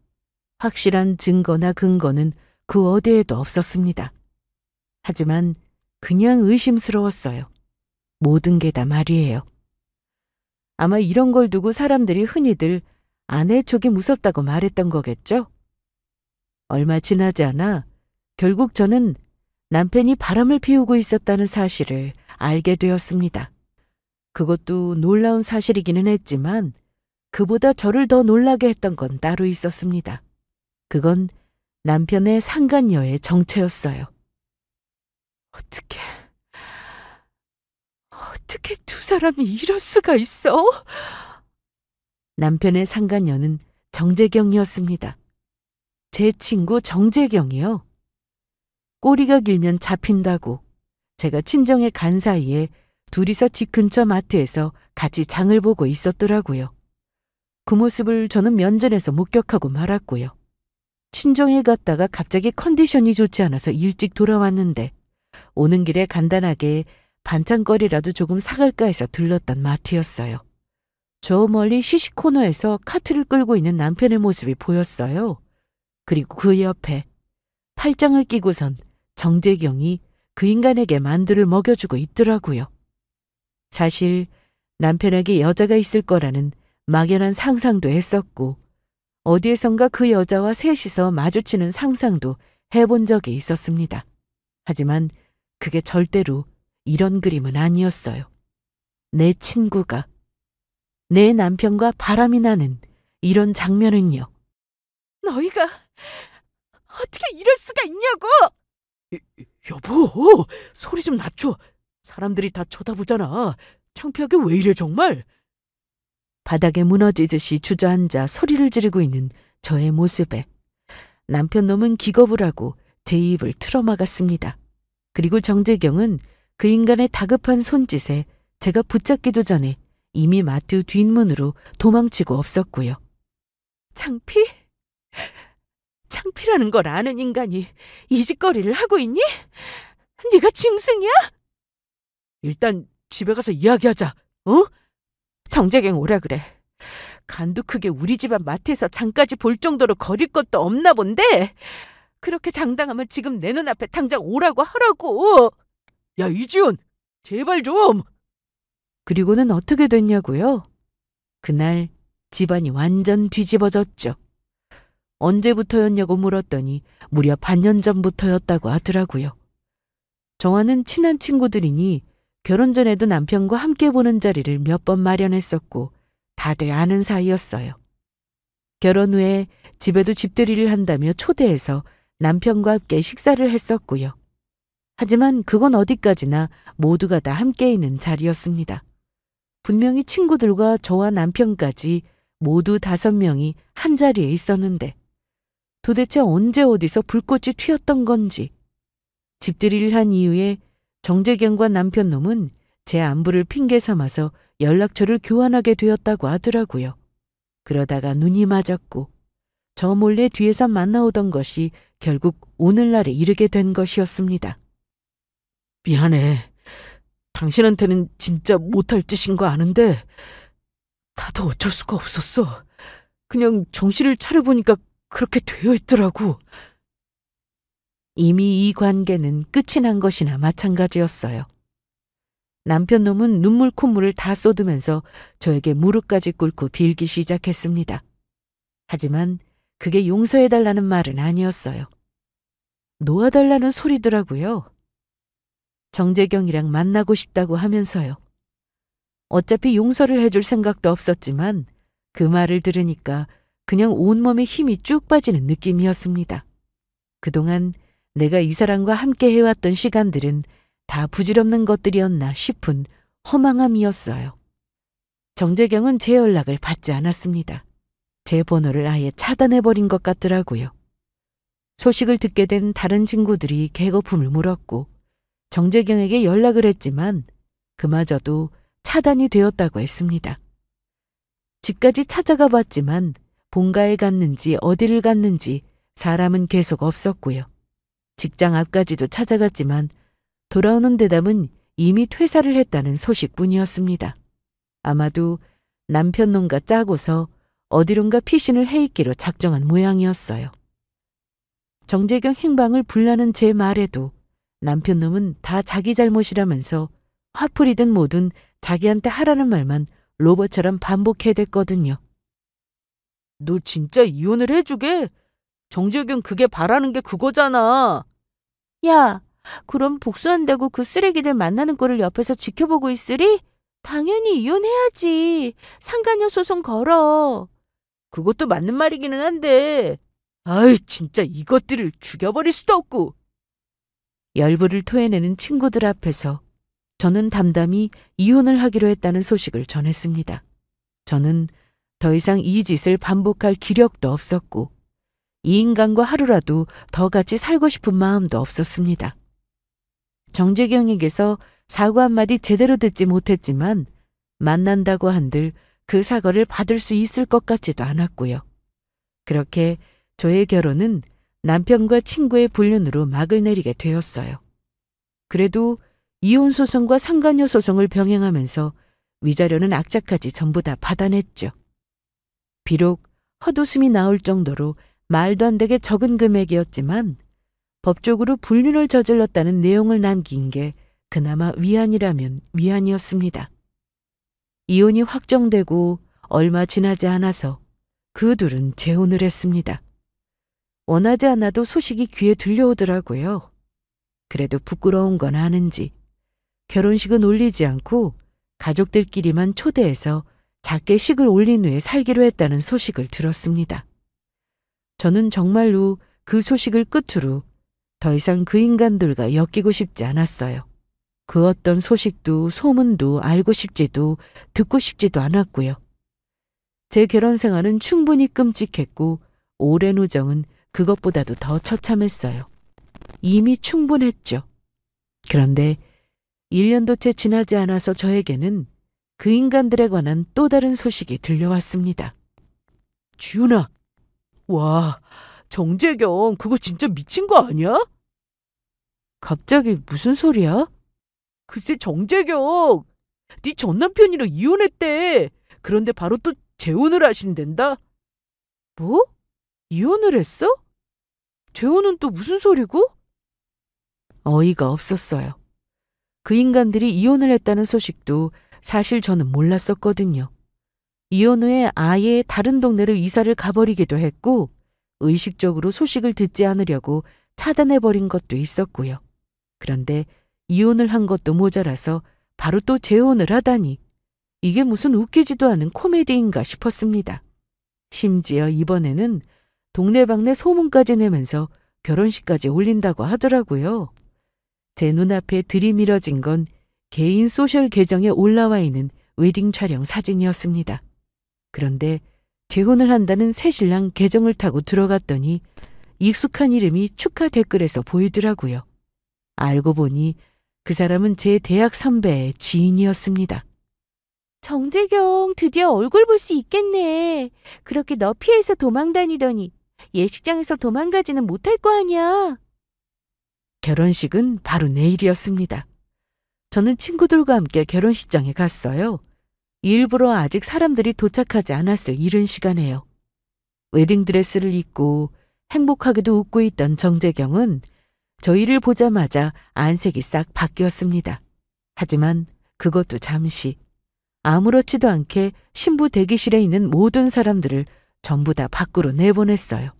확실한 증거나 근거는 그 어디에도 없었습니다. 하지만 그냥 의심스러웠어요. 모든 게 다 말이에요. 아마 이런 걸 두고 사람들이 흔히들 아내 촉이 무섭다고 말했던 거겠죠? 얼마 지나지 않아 결국 저는 남편이 바람을 피우고 있었다는 사실을 알게 되었습니다. 그것도 놀라운 사실이기는 했지만 그보다 저를 더 놀라게 했던 건 따로 있었습니다. 그건 남편의 상간녀의 정체였어요. 어떻게 두 사람이 이럴 수가 있어? 남편의 상간녀는 정재경이었습니다. 제 친구 정재경이요. 꼬리가 길면 잡힌다고 제가 친정에 간 사이에 둘이서 집 근처 마트에서 같이 장을 보고 있었더라고요. 그 모습을 저는 면전에서 목격하고 말았고요. 친정에 갔다가 갑자기 컨디션이 좋지 않아서 일찍 돌아왔는데 오는 길에 간단하게 반찬거리라도 조금 사갈까 해서 들렀던 마트였어요. 저 멀리 시식 코너에서 카트를 끌고 있는 남편의 모습이 보였어요. 그리고 그 옆에 팔짱을 끼고선 정재경이 그 인간에게 만두를 먹여주고 있더라고요. 사실 남편에게 여자가 있을 거라는 막연한 상상도 했었고 어디에선가 그 여자와 셋이서 마주치는 상상도 해본 적이 있었습니다. 하지만 그게 절대로 이런 그림은 아니었어요. 내 친구가 내 남편과 바람이 나는 이런 장면은요. 너희가 어떻게 이럴 수가 있냐고! 여보, 소리 좀 낮춰. 사람들이 다 쳐다보잖아. 창피하게 왜 이래 정말? 바닥에 무너지듯이 주저앉아 소리를 지르고 있는 저의 모습에 남편 놈은 기겁을 하고 제 입을 틀어막았습니다. 그리고 정재경은 그 인간의 다급한 손짓에 제가 붙잡기도 전에 이미 마트 뒷문으로 도망치고 없었고요. 창피? 창피라는 걸 아는 인간이 이 짓거리를 하고 있니? 네가 짐승이야? 일단 집에 가서 이야기하자. 어? 정재경 오라 그래. 간도 크게 우리 집안 마트에서 장까지 볼 정도로 거릴 것도 없나 본데 그렇게 당당하면 지금 내 눈앞에 당장 오라고 하라고. 야, 이지훈, 제발 좀. 그리고는 어떻게 됐냐고요? 그날 집안이 완전 뒤집어졌죠. 언제부터였냐고 물었더니 무려 반년 전부터였다고 하더라고요. 저와는 친한 친구들이니 결혼 전에도 남편과 함께 보는 자리를 몇 번 마련했었고 다들 아는 사이였어요. 결혼 후에 집에도 집들이를 한다며 초대해서 남편과 함께 식사를 했었고요. 하지만 그건 어디까지나 모두가 다 함께 있는 자리였습니다. 분명히 친구들과 저와 남편까지 모두 5명이 한 자리에 있었는데 도대체 언제 어디서 불꽃이 튀었던 건지. 집들이를 한 이후에 정재경과 남편 놈은 제 안부를 핑계 삼아서 연락처를 교환하게 되었다고 하더라고요. 그러다가 눈이 맞았고 저 몰래 뒤에서 만나오던 것이 결국 오늘날에 이르게 된 것이었습니다. 미안해. 당신한테는 진짜 못할 짓인 거 아는데 나도 어쩔 수가 없었어. 그냥 정신을 차려보니까 그렇게 되어 있더라고. 이미 이 관계는 끝이 난 것이나 마찬가지였어요. 남편 놈은 눈물 콧물을 다 쏟으면서 저에게 무릎까지 꿇고 빌기 시작했습니다. 하지만 그게 용서해달라는 말은 아니었어요. 놓아달라는 소리더라고요. 정재경이랑 만나고 싶다고 하면서요. 어차피 용서를 해줄 생각도 없었지만 그 말을 들으니까 그냥 온몸에 힘이 쭉 빠지는 느낌이었습니다. 그동안 내가 이 사람과 함께 해왔던 시간들은 다 부질없는 것들이었나 싶은 허망함이었어요. 정재경은 제 연락을 받지 않았습니다. 제 번호를 아예 차단해버린 것 같더라고요. 소식을 듣게 된 다른 친구들이 개거품을 물었고 정재경에게 연락을 했지만 그마저도 차단이 되었다고 했습니다. 집까지 찾아가 봤지만 본가에 갔는지 어디를 갔는지 사람은 계속 없었고요. 직장 앞까지도 찾아갔지만 돌아오는 대답은 이미 퇴사를 했다는 소식뿐이었습니다. 아마도 남편 놈과 짜고서 어디론가 피신을 해 있기로 작정한 모양이었어요. 정재경 행방을 불나는 제 말에도 남편 놈은 다 자기 잘못이라면서 화풀이든 뭐든 자기한테 하라는 말만 로봇처럼 반복해댔거든요. 너 진짜 이혼을 해주게? 정재경 그게 바라는 게 그거잖아. 야, 그럼 복수한다고 그 쓰레기들 만나는 꼴을 옆에서 지켜보고 있으리? 당연히 이혼해야지. 상간녀 소송 걸어. 그것도 맞는 말이기는 한데. 아이, 진짜 이것들을 죽여버릴 수도 없고. 열불을 토해내는 친구들 앞에서 저는 담담히 이혼을 하기로 했다는 소식을 전했습니다. 저는 더 이상 이 짓을 반복할 기력도 없었고 이 인간과 하루라도 더 같이 살고 싶은 마음도 없었습니다. 정재경에게서 사과 한마디 제대로 듣지 못했지만 만난다고 한들 그 사과를 받을 수 있을 것 같지도 않았고요. 그렇게 저의 결혼은 남편과 친구의 불륜으로 막을 내리게 되었어요. 그래도 이혼 소송과 상간녀 소송을 병행하면서 위자료는 악착같이 전부 다 받아냈죠. 비록 헛웃음이 나올 정도로 말도 안 되게 적은 금액이었지만 법적으로 불륜을 저질렀다는 내용을 남긴 게 그나마 위안이라면 위안이었습니다. 이혼이 확정되고 얼마 지나지 않아서 그 둘은 재혼을 했습니다. 원하지 않아도 소식이 귀에 들려오더라고요. 그래도 부끄러운 건 아는지 결혼식은 올리지 않고 가족들끼리만 초대해서 작게 식을 올린 후에 살기로 했다는 소식을 들었습니다. 저는 정말로 그 소식을 끝으로 더 이상 그 인간들과 엮이고 싶지 않았어요. 그 어떤 소식도 소문도 알고 싶지도 듣고 싶지도 않았고요. 제 결혼 생활은 충분히 끔찍했고 오랜 우정은 그것보다도 더 처참했어요. 이미 충분했죠. 그런데 1년도 채 지나지 않아서 저에게는 그 인간들에 관한 또 다른 소식이 들려왔습니다. 지훈아, 와, 정재경 그거 진짜 미친 거 아니야? 갑자기 무슨 소리야? 글쎄 정재경, 네 전 남편이랑 이혼했대. 그런데 바로 또 재혼을 하신댄다. 뭐? 이혼을 했어? 재혼은 또 무슨 소리고? 어이가 없었어요. 그 인간들이 이혼을 했다는 소식도 사실 저는 몰랐었거든요. 이혼 후에 아예 다른 동네로 이사를 가버리기도 했고 의식적으로 소식을 듣지 않으려고 차단해버린 것도 있었고요. 그런데 이혼을 한 것도 모자라서 바로 또 재혼을 하다니 이게 무슨 웃기지도 않은 코미디인가 싶었습니다. 심지어 이번에는 동네방네 소문까지 내면서 결혼식까지 올린다고 하더라고요. 제 눈앞에 들이밀어진 건 개인 소셜 계정에 올라와 있는 웨딩 촬영 사진이었습니다. 그런데 재혼을 한다는 새신랑 계정을 타고 들어갔더니 익숙한 이름이 축하 댓글에서 보이더라고요. 알고 보니 그 사람은 제 대학 선배의 지인이었습니다. 정재경, 드디어 얼굴 볼 수 있겠네. 그렇게 너 피해서 도망 다니더니 예식장에서 도망가지는 못할 거 아니야. 결혼식은 바로 내일이었습니다. 저는 친구들과 함께 결혼식장에 갔어요. 일부러 아직 사람들이 도착하지 않았을 이른 시간에요. 웨딩드레스를 입고 행복하게도 웃고 있던 정재경은 저희를 보자마자 안색이 싹 바뀌었습니다. 하지만 그것도 잠시 아무렇지도 않게 신부 대기실에 있는 모든 사람들을 전부 다 밖으로 내보냈어요.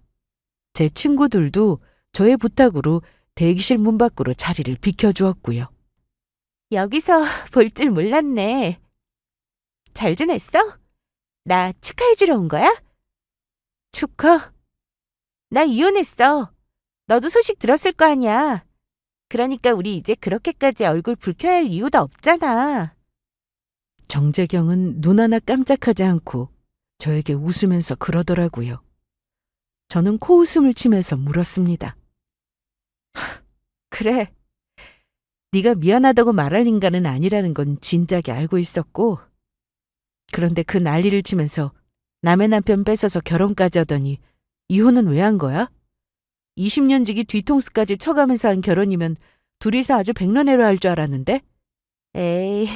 제 친구들도 저의 부탁으로 대기실 문 밖으로 자리를 비켜주었고요. 여기서 볼 줄 몰랐네. 잘 지냈어? 나 축하해주러 온 거야? 축하? 나 이혼했어. 너도 소식 들었을 거 아니야. 그러니까 우리 이제 그렇게까지 얼굴 붉혀야 할 이유도 없잖아. 정재경은 눈 하나 깜짝하지 않고 저에게 웃으면서 그러더라고요. 저는 코웃음을 치면서 물었습니다. 그래. 네가 미안하다고 말할 인간은 아니라는 건 진작에 알고 있었고 그런데 그 난리를 치면서 남의 남편 뺏어서 결혼까지 하더니 이혼은 왜 한 거야? 20년 지기 뒤통수까지 쳐가면서 한 결혼이면 둘이서 아주 백년해로 할 줄 알았는데? 에이,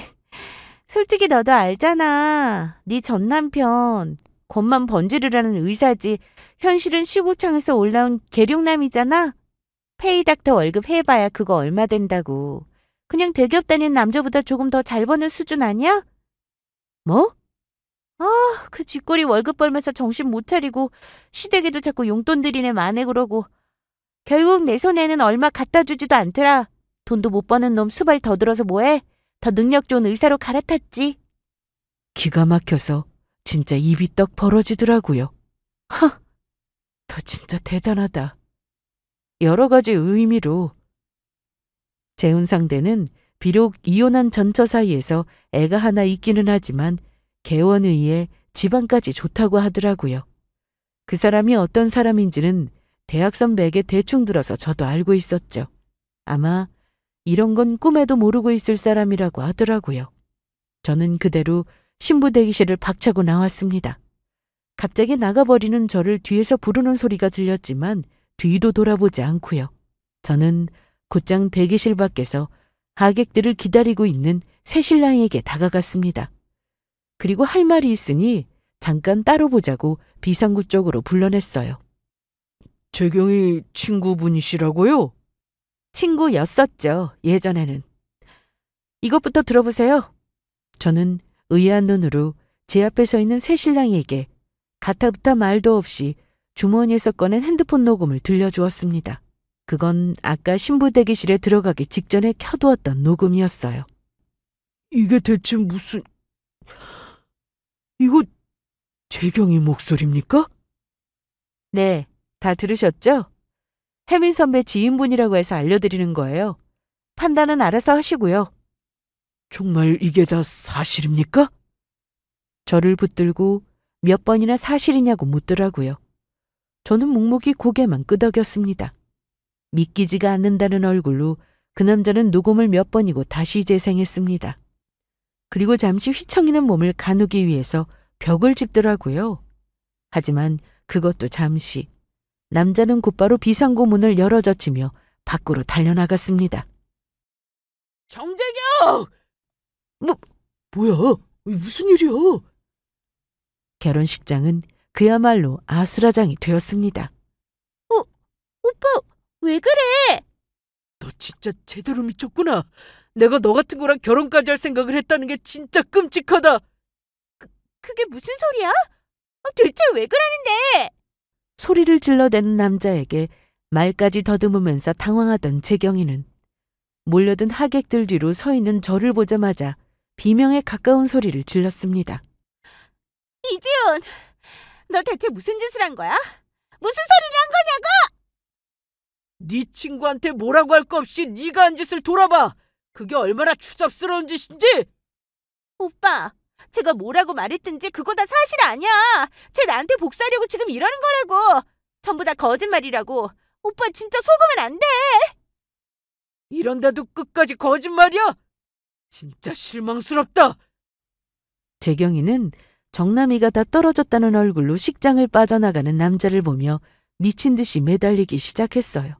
솔직히 너도 알잖아. 네 전 남편 겉만 번지르라는 의사지 현실은 시구창에서 올라온 계룡남이잖아. 페이닥터 월급 해봐야 그거 얼마 된다고. 그냥 대기업 다니는 남자보다 조금 더 잘 버는 수준 아니야? 뭐? 아, 그 쥐꼬리 월급 벌면서 정신 못 차리고 시댁에도 자꾸 용돈 들이네 마네 그러고 결국 내 손에는 얼마 갖다 주지도 않더라. 돈도 못 버는 놈 수발 더 들어서 뭐해? 더 능력 좋은 의사로 갈아탔지. 기가 막혀서 진짜 입이 떡 벌어지더라고요. 하, 너 진짜 대단하다. 여러 가지 의미로. 재혼 상대는 비록 이혼한 전처 사이에서 애가 하나 있기는 하지만 개원의에 집안까지 좋다고 하더라고요. 그 사람이 어떤 사람인지는 대학 선배에게 대충 들어서 저도 알고 있었죠. 아마 이런 건 꿈에도 모르고 있을 사람이라고 하더라고요. 저는 그대로 신부 대기실을 박차고 나왔습니다. 갑자기 나가버리는 저를 뒤에서 부르는 소리가 들렸지만 뒤도 돌아보지 않고요. 저는 곧장 대기실 밖에서 하객들을 기다리고 있는 새신랑에게 다가갔습니다. 그리고 할 말이 있으니 잠깐 따로 보자고 비상구 쪽으로 불러냈어요. 재경이 친구분이시라고요? 친구였었죠, 예전에는. 이것부터 들어보세요. 저는 의아한 눈으로 제 앞에 서 있는 새신랑에게 가타부타 말도 없이 주머니에서 꺼낸 핸드폰 녹음을 들려주었습니다. 그건 아까 신부 대기실에 들어가기 직전에 켜두었던 녹음이었어요. 이게 대체 무슨... 이거 재경이 목소리입니까? 네, 다 들으셨죠? 혜민 선배 지인분이라고 해서 알려드리는 거예요. 판단은 알아서 하시고요. 정말 이게 다 사실입니까? 저를 붙들고 몇 번이나 사실이냐고 묻더라고요. 저는 묵묵히 고개만 끄덕였습니다. 믿기지가 않는다는 얼굴로 그 남자는 녹음을 몇 번이고 다시 재생했습니다. 그리고 잠시 휘청이는 몸을 가누기 위해서 벽을 짚더라고요. 하지만 그것도 잠시. 남자는 곧바로 비상구 문을 열어젖히며 밖으로 달려나갔습니다. 정재경! 뭐야? 무슨 일이야? 결혼식장은 그야말로 아수라장이 되었습니다. 오빠, 왜 그래? 너 진짜 제대로 미쳤구나. 내가 너 같은 거랑 결혼까지 할 생각을 했다는 게 진짜 끔찍하다. 그게 무슨 소리야? 대체 왜 그러는데? 소리를 질러대는 남자에게 말까지 더듬으면서 당황하던 재경이는 몰려든 하객들 뒤로 서 있는 저를 보자마자 비명에 가까운 소리를 질렀습니다. 이지훈, 너 대체 무슨 짓을 한 거야? 무슨 소리를 한 거냐고? 네 친구한테 뭐라고 할 거 없이 네가 한 짓을 돌아봐. 그게 얼마나 추잡스러운 짓인지. 오빠, 제가 뭐라고 말했든지 그거 다 사실 아니야. 쟤 나한테 복수하려고 지금 이러는 거라고. 전부 다 거짓말이라고. 오빠 진짜 속으면 안 돼. 이런데도 끝까지 거짓말이야? 진짜 실망스럽다. 재경이는 정남이가 다 떨어졌다는 얼굴로 식장을 빠져나가는 남자를 보며 미친 듯이 매달리기 시작했어요.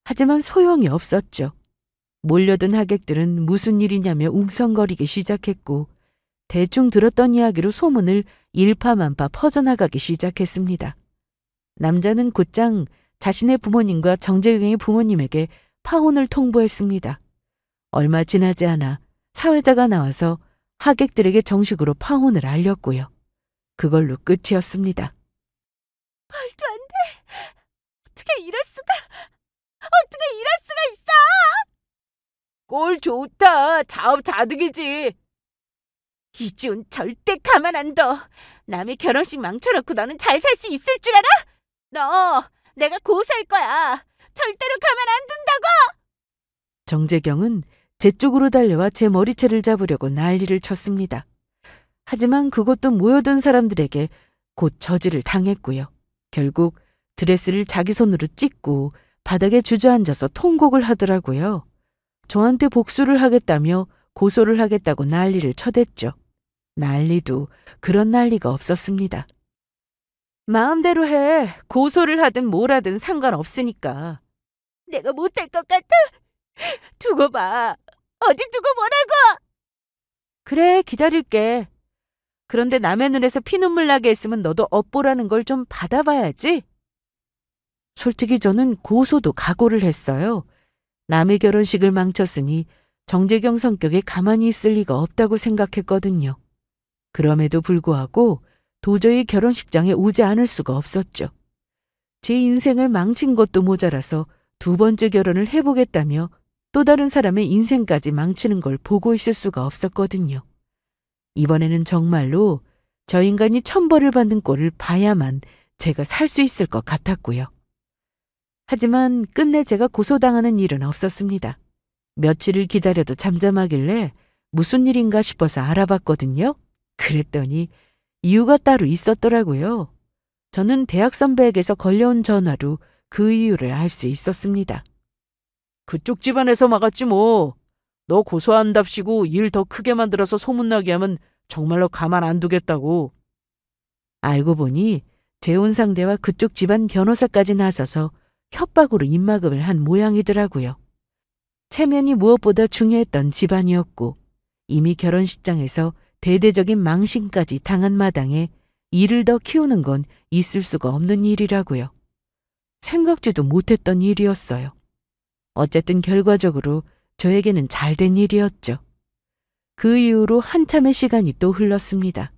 하지만 소용이 없었죠. 몰려든 하객들은 무슨 일이냐며 웅성거리기 시작했고 대충 들었던 이야기로 소문을 일파만파 퍼져나가기 시작했습니다. 남자는 곧장 자신의 부모님과 정재경의 부모님에게 파혼을 통보했습니다. 얼마 지나지 않아 사회자가 나와서 하객들에게 정식으로 파혼을 알렸고요. 그걸로 끝이었습니다. 말도 안 돼. 어떻게 이럴 수가. 어떻게 이럴 수가 있어. 꼴 좋다. 자업자득이지. 이지훈 절대 가만 안 둬. 남의 결혼식 망쳐놓고 너는 잘 살 수 있을 줄 알아? 너 내가 고소할 거야. 절대로 가만 안 둔다고. 정재경은 제 쪽으로 달려와 제 머리채를 잡으려고 난리를 쳤습니다. 하지만 그것도 모여든 사람들에게 곧 저지를 당했고요. 결국 드레스를 자기 손으로 찢고 바닥에 주저앉아서 통곡을 하더라고요. 저한테 복수를 하겠다며 고소를 하겠다고 난리를 쳐댔죠. 난리도 그런 난리가 없었습니다. 마음대로 해. 고소를 하든 뭘 하든 상관없으니까. 내가 못할 것 같아. 두고 봐. 어디 두고 보라고. 그래, 기다릴게. 그런데 남의 눈에서 피눈물 나게 했으면 너도 업보라는 걸 좀 받아봐야지. 솔직히 저는 고소도 각오를 했어요. 남의 결혼식을 망쳤으니 정재경 성격에 가만히 있을 리가 없다고 생각했거든요. 그럼에도 불구하고 도저히 결혼식장에 오지 않을 수가 없었죠. 제 인생을 망친 것도 모자라서 두 번째 결혼을 해보겠다며 또 다른 사람의 인생까지 망치는 걸 보고 있을 수가 없었거든요. 이번에는 정말로 저 인간이 천벌을 받는 꼴을 봐야만 제가 살 수 있을 것 같았고요. 하지만 끝내 제가 고소당하는 일은 없었습니다. 며칠을 기다려도 잠잠하길래 무슨 일인가 싶어서 알아봤거든요. 그랬더니 이유가 따로 있었더라고요. 저는 대학 선배에게서 걸려온 전화로 그 이유를 알 수 있었습니다. 그쪽 집안에서 막았지 뭐. 너 고소한답시고 일 더 크게 만들어서 소문나게 하면 정말로 가만 안 두겠다고. 알고 보니 재혼 상대와 그쪽 집안 변호사까지 나서서 협박으로 입막음을 한 모양이더라고요. 체면이 무엇보다 중요했던 집안이었고 이미 결혼식장에서 대대적인 망신까지 당한 마당에 이를 더 키우는 건 있을 수가 없는 일이라고요. 생각지도 못했던 일이었어요. 어쨌든 결과적으로 저에게는 잘된 일이었죠. 그 이후로 한참의 시간이 또 흘렀습니다.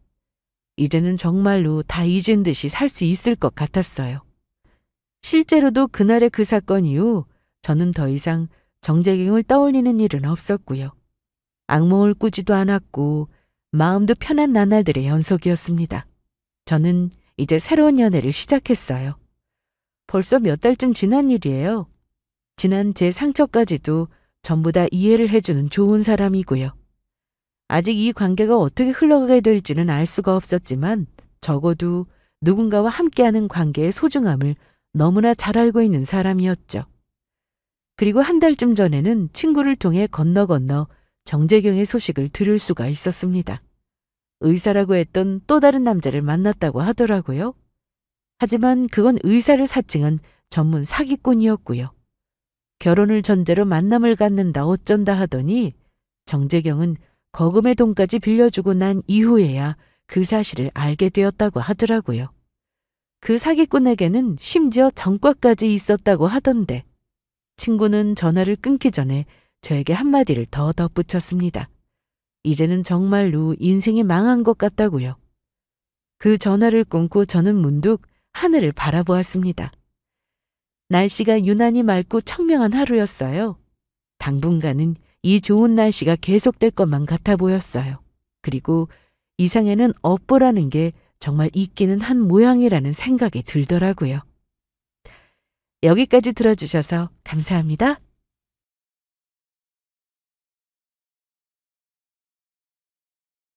이제는 정말로 다 잊은 듯이 살 수 있을 것 같았어요. 실제로도 그날의 그 사건 이후 저는 더 이상 정재경을 떠올리는 일은 없었고요. 악몽을 꾸지도 않았고 마음도 편한 나날들의 연속이었습니다. 저는 이제 새로운 연애를 시작했어요. 벌써 몇 달쯤 지난 일이에요. 지난 제 상처까지도 전부 다 이해를 해주는 좋은 사람이고요. 아직 이 관계가 어떻게 흘러가게 될지는 알 수가 없었지만 적어도 누군가와 함께하는 관계의 소중함을 너무나 잘 알고 있는 사람이었죠. 그리고 한 달쯤 전에는 친구를 통해 건너 정재경의 소식을 들을 수가 있었습니다. 의사라고 했던 또 다른 남자를 만났다고 하더라고요. 하지만 그건 의사를 사칭한 전문 사기꾼이었고요. 결혼을 전제로 만남을 갖는다 어쩐다 하더니 정재경은 거금의 돈까지 빌려주고 난 이후에야 그 사실을 알게 되었다고 하더라고요. 그 사기꾼에게는 심지어 전과까지 있었다고 하던데 친구는 전화를 끊기 전에 저에게 한마디를 더 덧붙였습니다. 이제는 정말로 인생이 망한 것 같다고요. 그 전화를 끊고 저는 문득 하늘을 바라보았습니다. 날씨가 유난히 맑고 청명한 하루였어요. 당분간은 이 좋은 날씨가 계속될 것만 같아 보였어요. 그리고 이상에는 업보라는 게 정말 있기는 한 모양이라는 생각이 들더라고요. 여기까지 들어주셔서 감사합니다.